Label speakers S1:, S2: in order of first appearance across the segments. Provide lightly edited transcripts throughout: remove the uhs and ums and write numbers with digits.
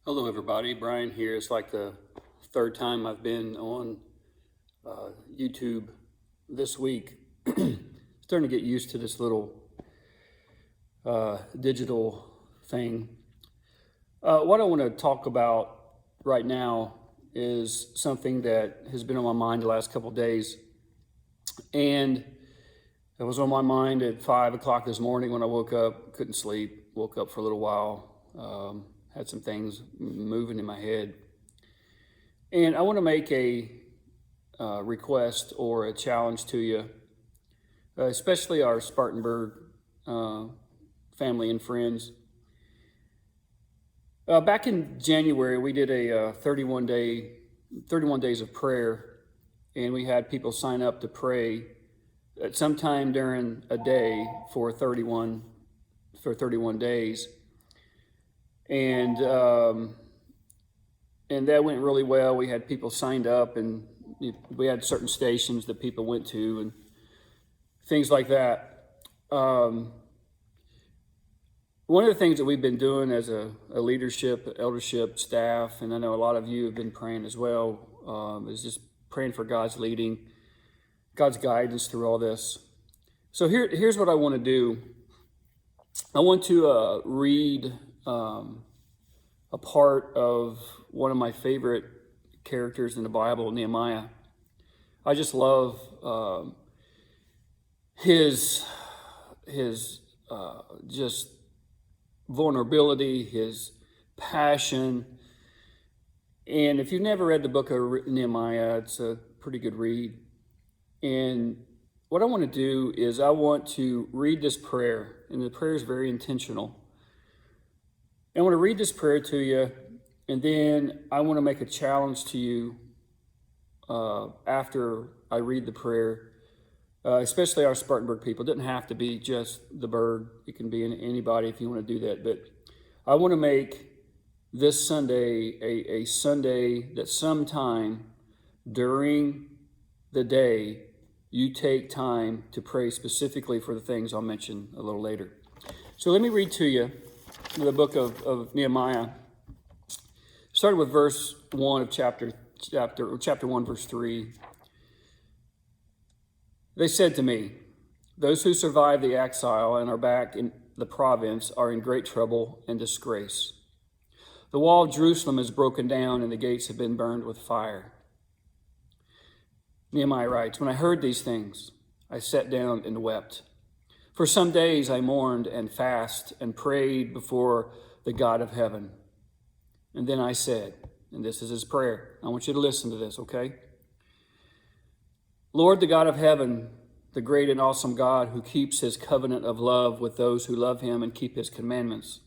S1: Hello everybody, Brian here. It's like the third time I've been on YouTube this week. Starting to get used to this little digital thing. What I want to talk about right now is something that has been on my mind the last couple of days. And it was on my mind at 5 o'clock this morning when I woke up, couldn't sleep, woke up for a little while. Had some things moving in my head. And I want to make a request or a challenge to you, especially our Spartanburg family and friends. Back in January, we did a 31 days of prayer, and we had people sign up to pray at some time during a day for 31 days. And that went really well. We had people signed up, and we had certain stations that people went to and things like that. One of the things that we've been doing as a eldership staff, and I know a lot of you have been praying as well, is just praying for God's leading, God's guidance through all this. So here's what I want to do. I want to read a part of one of my favorite characters in the Bible, Nehemiah. I just love his just vulnerability, his passion. And if you've never read the book of Nehemiah, it's a pretty good read. And what I want to do is I want to read this prayer, and the prayer is very intentional. I want to read this prayer to you, and then I want to make a challenge to you after I read the prayer, especially our Spartanburg people. It doesn't have to be just the Berg. It can be anybody if you want to do that. But I want to make this Sunday a Sunday that sometime during the day you take time to pray specifically for the things I'll mention a little later. So let me read to you the book of Nehemiah. Started with verse 1 of chapter 1, verse 3. They said to me, "Those who survive the exile and are back in the province are in great trouble and disgrace. The wall of Jerusalem is broken down and the gates have been burned with fire." Nehemiah writes, "When I heard these things, I sat down and wept. For some days I mourned and fasted and prayed before the God of heaven. And then I said," and this is his prayer. I want you to listen to this, okay? "Lord, the God of heaven, the great and awesome God who keeps his covenant of love with those who love him and keep his commandments,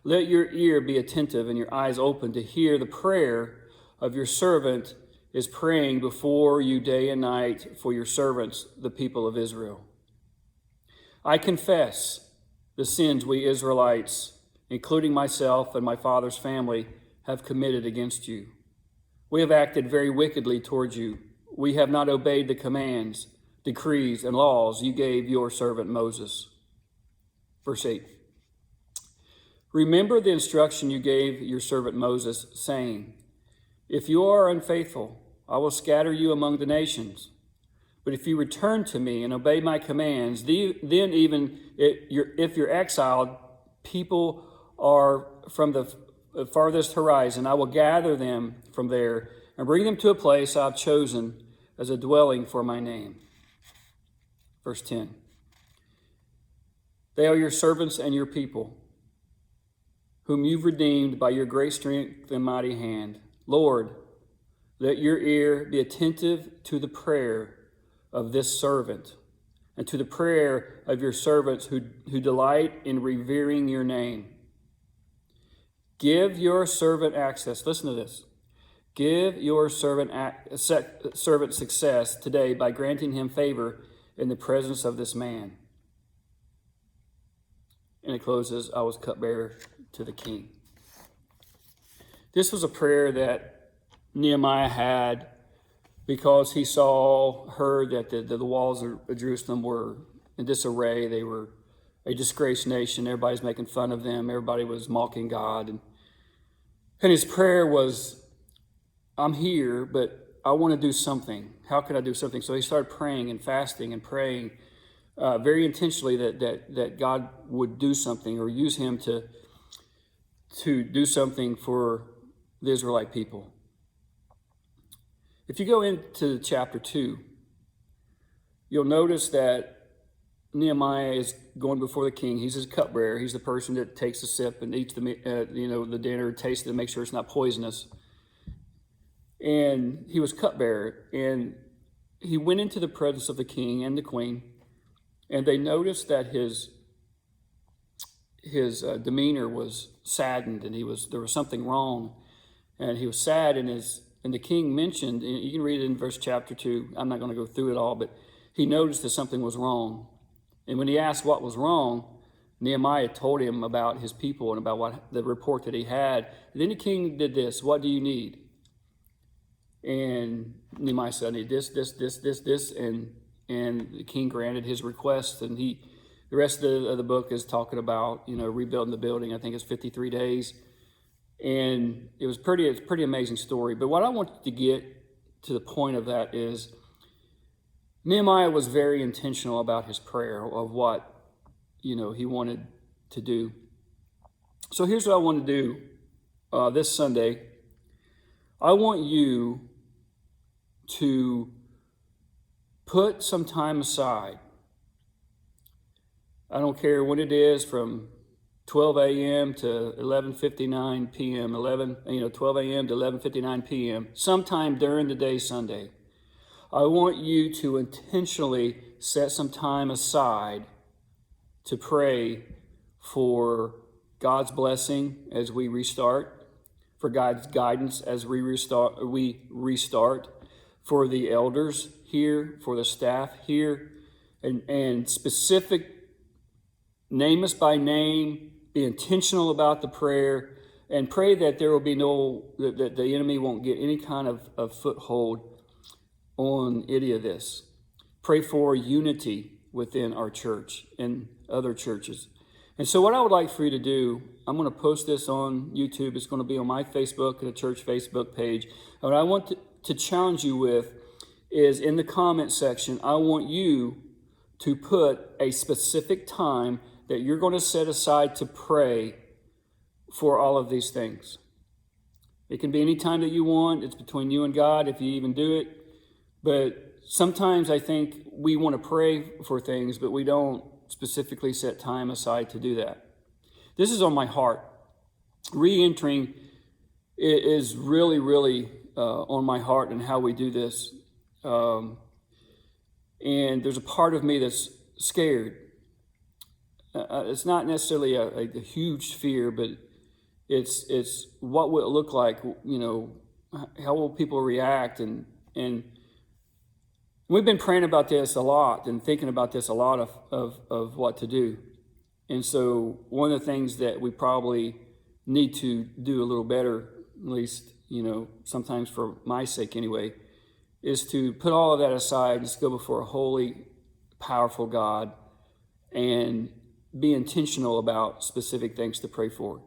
S1: let your ear be attentive and your eyes open to hear the prayer of your servant is praying before you day and night for your servants, the people of Israel. I confess the sins we Israelites, including myself and my father's family, have committed against you. We have acted very wickedly towards you. We have not obeyed the commands, decrees, and laws you gave your servant Moses." Verse 8. "Remember the instruction you gave your servant Moses, saying, 'If you are unfaithful, I will scatter you among the nations. But if you return to me and obey my commands, then even if you're exiled, people are from the farthest horizon, I will gather them from there and bring them to a place I've chosen as a dwelling for my name.'" Verse 10. "They are your servants and your people, whom you've redeemed by your great strength and mighty hand. Lord, let your ear be attentive to the prayer of this servant, and to the prayer of your servants who delight in revering your name. Give your servant access." Listen to this. "Give your servant success today by granting him favor in the presence of this man." And it closes, "I was cupbearer to the king." This was a prayer that Nehemiah had because he heard that the walls of Jerusalem were in disarray. They were a disgraced nation. Everybody's making fun of them. Everybody was mocking God. And And his prayer was, I'm here, but I want to do something. How can I do something? So he started praying and fasting and praying very intentionally that God would do something or use him to do something for the Israelite people. If you go into chapter 2, you'll notice that Nehemiah is going before the king. He's his cupbearer. He's the person that takes a sip and eats the dinner, tastes it, and makes sure it's not poisonous. And he was cupbearer, and he went into the presence of the king and the queen, and they noticed that his demeanor was saddened, and there was something wrong, and he was sad. And the king mentioned, and you can read it in chapter 2. I'm not going to go through it all, but he noticed that something was wrong. And when he asked what was wrong, Nehemiah told him about his people and about the report that he had. And then the king did this. What do you need? And Nehemiah said, I need this, and the king granted his request. And the rest of the book is talking about, rebuilding the building. I think it's 53 days. And it's a pretty amazing story. But what I want to get to the point of that is Nehemiah was very intentional about his prayer of what, he wanted to do. So here's what I want to do this Sunday. I want you to put some time aside. I don't care when it is, from 12 a.m. to 11:59 p.m., 12 a.m. to 11:59 p.m., sometime during the day Sunday. I want you to intentionally set some time aside to pray for God's blessing as we restart, for God's guidance as we restart, for the elders here, for the staff here, and specific, name us by name, be intentional about the prayer, and pray that there will be that the enemy won't get any kind of foothold on any of this. Pray for unity within our church and other churches. And so what I would like for you to do, I'm going to post this on YouTube. It's going to be on my Facebook and a church Facebook page. And what I want to challenge you with is, in the comment section, I want you to put a specific time that you're going to set aside to pray for all of these things. It can be any time that you want. It's between you and God if you even do it. But sometimes I think we want to pray for things, but we don't specifically set time aside to do that. This is on my heart. Re-entering is really, really on my heart and how we do this. And there's a part of me that's scared. It's not necessarily a huge fear, but it's what will it look like? How will people react? And we've been praying about this a lot and thinking about this a lot of what to do. And so one of the things that we probably need to do a little better, at least, sometimes for my sake anyway, is to put all of that aside and just go before a holy, powerful God and be intentional about specific things to pray for.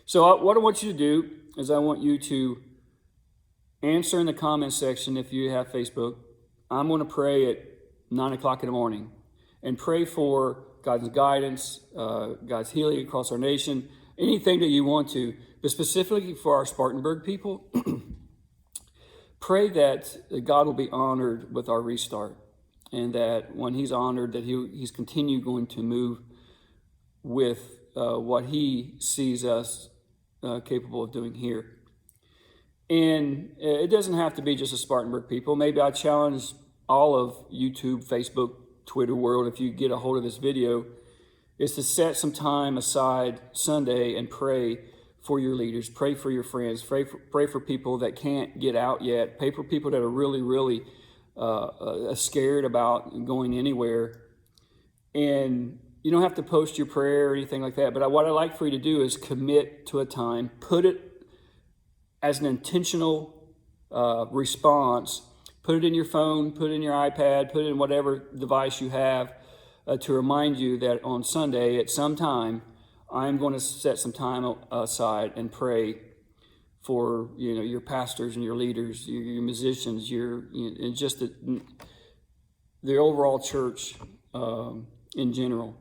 S1: So what I want you to do is I want you to answer in the comment section if you have Facebook. I'm going to pray at 9 o'clock in the morning and pray for God's guidance, God's healing across our nation, anything that you want to, but specifically for our Spartanburg people, pray that God will be honored with our restart, and that when he's honored, that he's going to move with what he sees us capable of doing here. And it doesn't have to be just a Spartanburg people. Maybe I challenge all of YouTube, Facebook, Twitter world, if you get a hold of this video, is to set some time aside Sunday and pray for your leaders, pray for your friends, pray for people that can't get out yet, pray for people that are really, really scared about going anywhere. And you don't have to post your prayer or anything like that, but what I'd like for you to do is commit to a time, put it as an intentional response, put it in your phone, put it in your iPad, put it in whatever device you have to remind you that on Sunday at some time, I'm going to set some time aside and pray for your pastors and your leaders, your musicians, and just the overall church in general.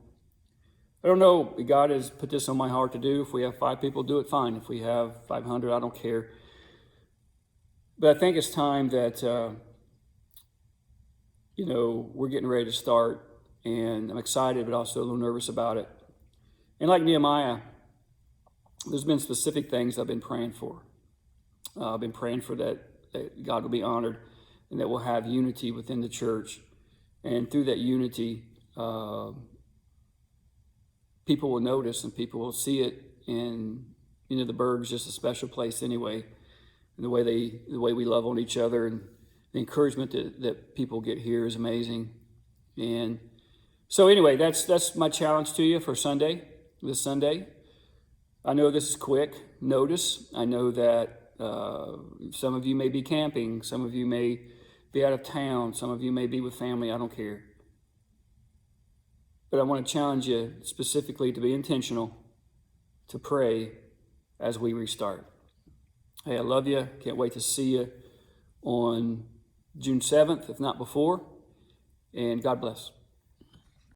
S1: I don't know. God has put this on my heart to do. If we have 5 people, do it fine. If we have 500, I don't care. But I think it's time that we're getting ready to start, and I'm excited, but also a little nervous about it. And like Nehemiah, there's been specific things I've been praying for. I've been praying for that God will be honored and that we'll have unity within the church. And through that unity, people will notice and people will see it. And, the Berg's just a special place anyway. And the way we love on each other and the encouragement that people get here is amazing. And so anyway, that's my challenge to you for this Sunday. I know this is quick notice. I know that some of you may be camping. Some of you may be out of town. Some of you may be with family. I don't care. But I want to challenge you specifically to be intentional, to pray as we restart. Hey, I love you. Can't wait to see you on June 7th, if not before. And God bless.